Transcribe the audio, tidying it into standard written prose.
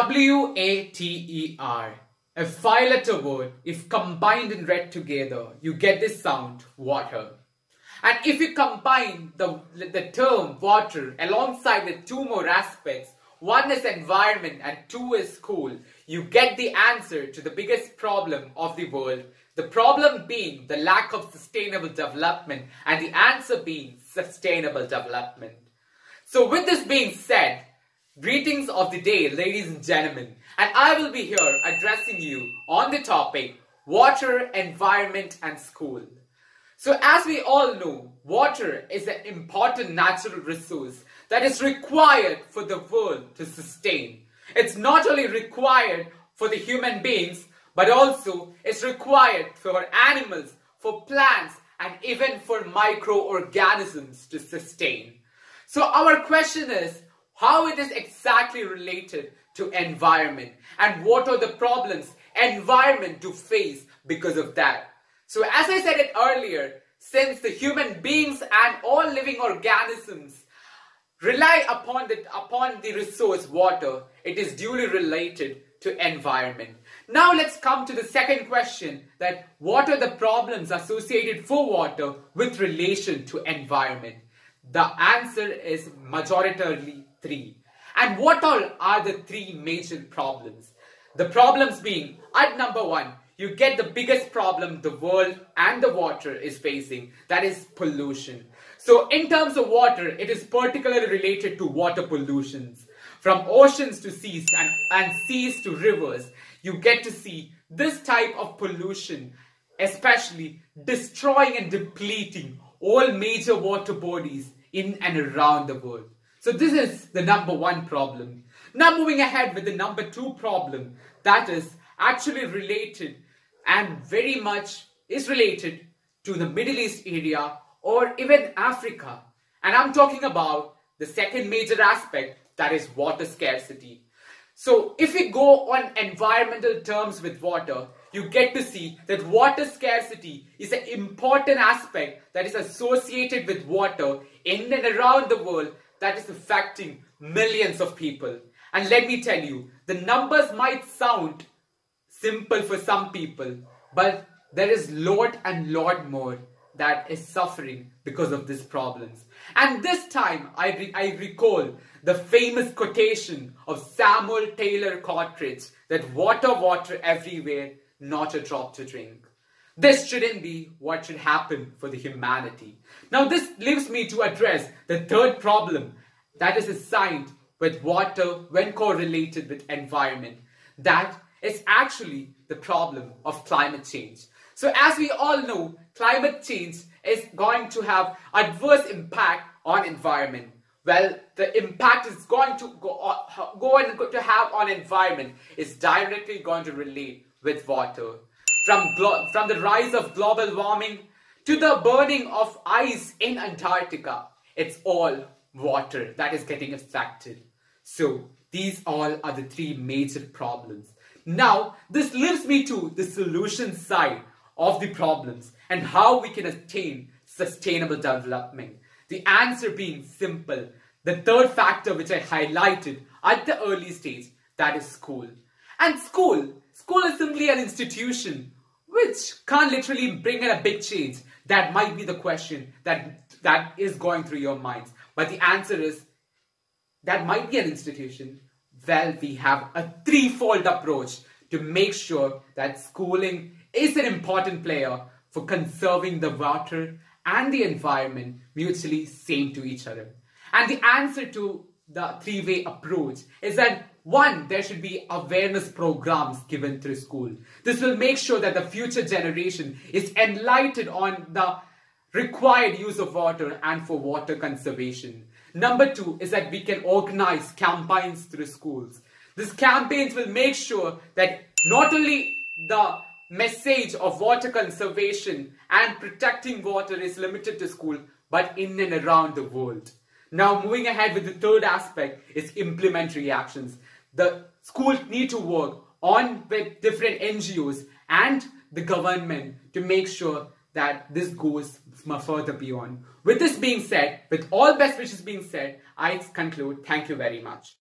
W-A-T-E-R. A five-letter word, if combined and read together, you get this sound, water. And if you combine the term water alongside with two more aspects, one is environment and two is school, you get the answer to the biggest problem of the world. The problem being the lack of sustainable development and the answer being sustainable development. So with this being said, greetings of the day, ladies and gentlemen, and I will be here addressing you on the topic water, environment and school. So as we all know, water is an important natural resource that is required for the world to sustain. It's not only required for the human beings, but also it's required for animals, for plants, and even for microorganisms to sustain. So our question is, how it is exactly related to environment and what are the problems environment do face because of that. So as I said it earlier, since the human beings and all living organisms rely upon the resource water, it is duly related to environment. Now let's come to the second question, that what are the problems associated for water with relation to environment? The answer is majoritarily three. And what all are the three major problems? The problems being, at number one, you get the biggest problem the world and the water is facing, that is pollution. So in terms of water, it is particularly related to water pollutions. From oceans to seas and seas to rivers, you get to see this type of pollution, especially destroying and depleting all major water bodies in and around the world. So this is the number one problem. Now moving ahead with the number two problem, that is actually related and very much is related to the Middle East area or even Africa. And I'm talking about the second major aspect, that is water scarcity. So if we go on environmental terms with water, you get to see that water scarcity is an important aspect that is associated with water in and around the world that is affecting millions of people. And let me tell you, the numbers might sound simple for some people, but there is lot and lot more that is suffering because of these problems. And this time I recall the famous quotation of Samuel Taylor Coleridge that water everywhere, not a drop to drink. This shouldn't be what should happen for the humanity. Now this leaves me to address the third problem that is assigned with water when correlated with environment. That is actually the problem of climate change. So as we all know, climate change is going to have adverse impact on environment. Well, the impact is going to have on environment is directly going to relate with water. From the rise of global warming to the burning of ice in Antarctica, it's all water that is getting affected. So these all are the three major problems. Now, this leads me to the solution side of the problems and how we can attain sustainable development. The answer being simple. The third factor which I highlighted at the early stage, that is school. And school is simply an institution which can't literally bring in a big change. That might be the question that is going through your minds. But the answer is, that might be an institution. Well, we have a threefold approach to make sure that schooling is an important player for conserving the water and the environment mutually same to each other. And the answer to the three-way approach is that one, there should be awareness programs given through school. This will make sure that the future generation is enlightened on the required use of water and for water conservation. Number two is that we can organize campaigns through schools. These campaigns will make sure that not only the message of water conservation and protecting water is limited to school, but in and around the world. Now moving ahead with the third aspect is implementary actions. The schools need to work on with different NGOs and the government to make sure that this goes further beyond. With this being said, with all best wishes being said, I conclude. Thank you very much.